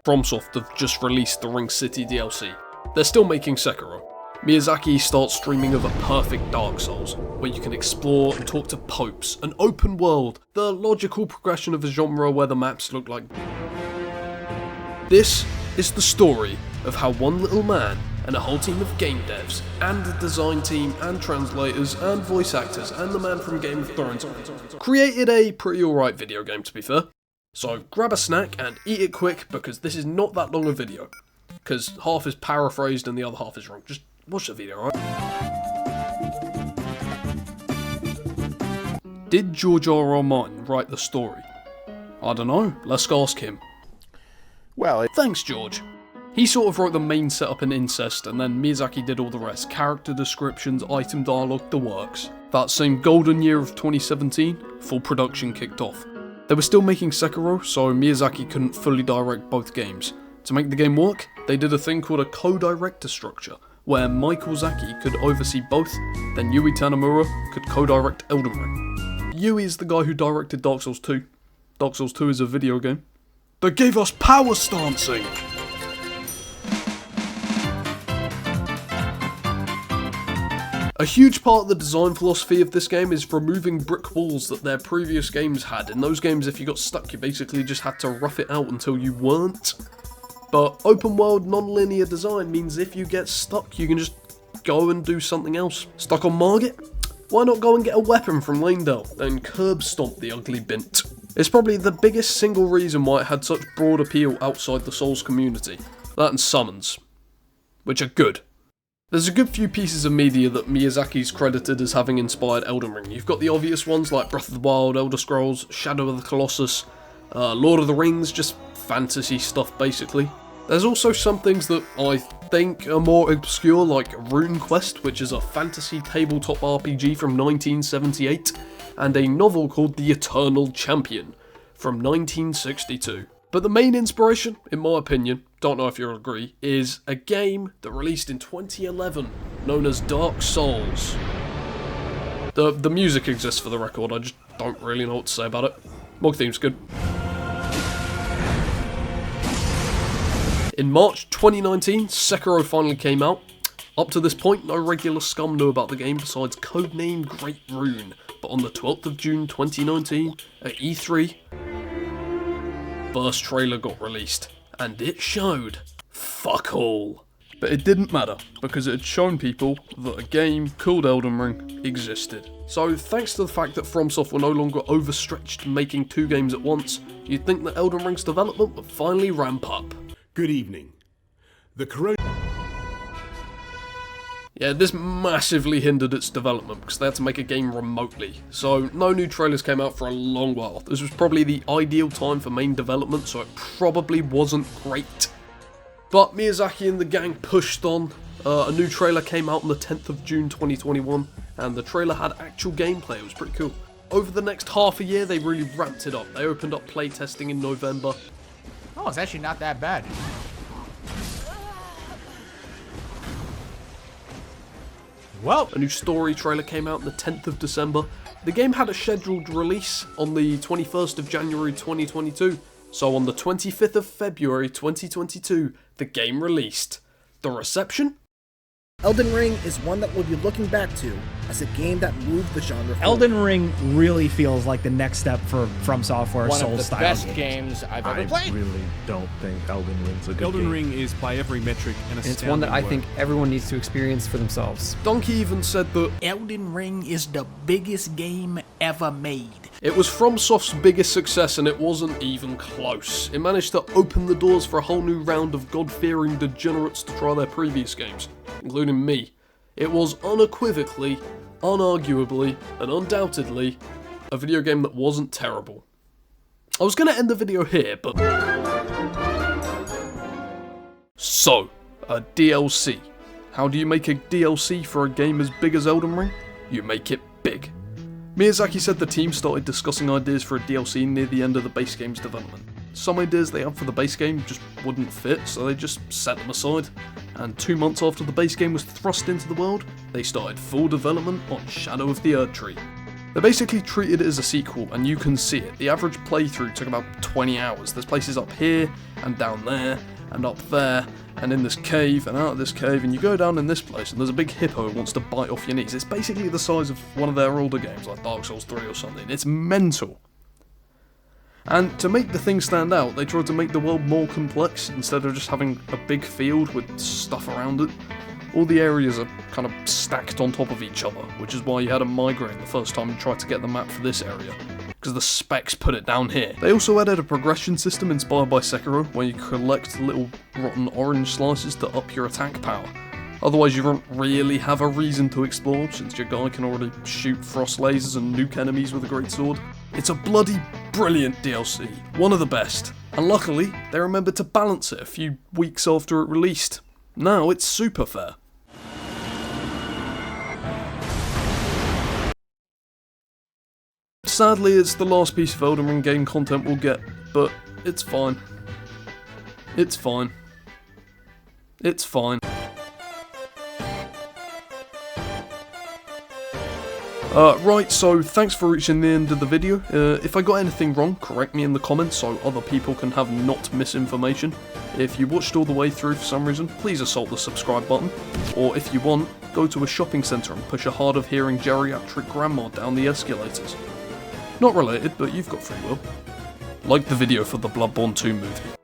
FromSoft have just released the Ring City DLC. They're still making Sekiro. Miyazaki starts streaming of a perfect Dark Souls, where you can explore and talk to popes, an open world, the logical progression of a genre where the maps look like... This is the story of how one little man and a whole team of game devs, and a design team, and translators, and voice actors, and the man from Game of Thrones created a pretty alright video game, to be fair. So grab a snack and eat it quick, because this is not that long a video. Because half is paraphrased and the other half is wrong. Just watch the video, right? Did George R.R. Martin write the story? I don't know, let's ask him. Well, Thanks, George. He sort of wrote the main setup and incest, and then Miyazaki did all the rest. Character descriptions, item dialogue, the works. That same golden year of 2017, full production kicked off. They were still making Sekiro, so Miyazaki couldn't fully direct both games. To make the game work, they did a thing called a co-director structure, where Michael Zaki could oversee both, then Yui Tanimura could co-direct Elden Ring. Yui is the guy who directed Dark Souls 2. Dark Souls 2 is a video game. They gave us power stancing! A huge part of the design philosophy of this game is removing brick walls that their previous games had. In those games, if you got stuck, you basically just had to rough it out until you weren't. But open world non-linear design means if you get stuck, you can just go and do something else. Stuck on Margit? Why not go and get a weapon from Lanedale, then curb stomp the ugly bint? It's probably the biggest single reason why it had such broad appeal outside the Souls community. That and summons, which are good. There's a good few pieces of media that Miyazaki's credited as having inspired Elden Ring. You've got the obvious ones like Breath of the Wild, Elder Scrolls, Shadow of the Colossus, Lord of the Rings, just fantasy stuff basically. There's also some things that I think are more obscure, like Rune Quest, which is a fantasy tabletop RPG from 1978, and a novel called The Eternal Champion from 1962. But the main inspiration, in my opinion, don't know if you'll agree, is a game that released in 2011 known as Dark Souls. The music exists for the record, I just don't really know what to say about it. Mog theme's good. In March 2019, Sekiro finally came out. Up to this point, no regular scum knew about the game besides codename Great Rune. But on the 12th of June 2019, at E3, first trailer got released, and it showed fuck all. But it didn't matter, because it had shown people that a game called Elden Ring existed. So thanks to the fact that FromSoft were no longer overstretched making two games at once, you'd think that Elden Ring's development would finally ramp up. Good evening. The corona... Yeah, this massively hindered its development because they had to make a game remotely. So no new trailers came out for a long while. This was probably the ideal time for main development, so it probably wasn't great. But Miyazaki and the gang pushed on. A new trailer came out on the 10th of June 2021, and the trailer had actual gameplay. It was pretty cool. Over the next half a year, they really ramped it up. They opened up playtesting in November. Oh, it's actually not that bad. Well, a new story trailer came out on the 10th of December. The game had a scheduled release on the 21st of January 2022. So on the 25th of February 2022, the game released. The reception? Elden Ring is one that we'll be looking back to as a game that moved the genre forward. Elden Ring really feels like the next step for FromSoftware one Souls of the style best games. games I've ever played. I really don't think Elden Ring's a good Elden game. Ring is by every metric an And it's one that I think everyone needs to experience for themselves. Donkey even said that Elden Ring is the biggest game ever made. it was FromSoft's biggest success and it wasn't even close. It managed to open the doors for a whole new round of God-fearing degenerates to try their previous games, including me. It was unequivocally, unarguably, and undoubtedly a video game that wasn't terrible. I was going to end the video here, but... So, a DLC. How do you make a DLC for a game as big as Elden Ring? You make it big. Miyazaki said the team started discussing ideas for a DLC near the end of the base game's development. Some ideas they had for the base game just wouldn't fit, so they just set them aside. And 2 months after the base game was thrust into the world, they started full development on Shadow of the Erdtree. They basically treated it as a sequel, and you can see it. The average playthrough took about 20 hours. There's places up here, and down there, and up there, and in this cave, and out of this cave, and you go down in this place, and there's a big hippo who wants to bite off your knees. It's basically the size of one of their older games, like Dark Souls 3 or something. It's mental. And to make the thing stand out, they tried to make the world more complex, instead of just having a big field with stuff around it. All the areas are kind of stacked on top of each other, which is why you had a migraine the first time you tried to get the map for this area, because the specs put it down here. They also added a progression system inspired by Sekiro, where you collect little rotten orange slices to up your attack power. Otherwise you won't really have a reason to explore, since your guy can already shoot frost lasers and nuke enemies with a greatsword. It's a bloody brilliant DLC, one of the best, and luckily they remembered to balance it a few weeks after it released. Now it's super fair. Sadly, it's the last piece of Elden Ring game content we'll get, but it's fine. It's fine. It's fine. Right, so thanks for reaching the end of the video. If I got anything wrong, correct me in the comments so other people can have not misinformation. If you watched all the way through for some reason, please assault the subscribe button. Or if you want, go to a shopping centre and push a hard of hearing geriatric grandma down the escalators. Not related, but you've got free will. Like the video for the Bloodborne 2 movie.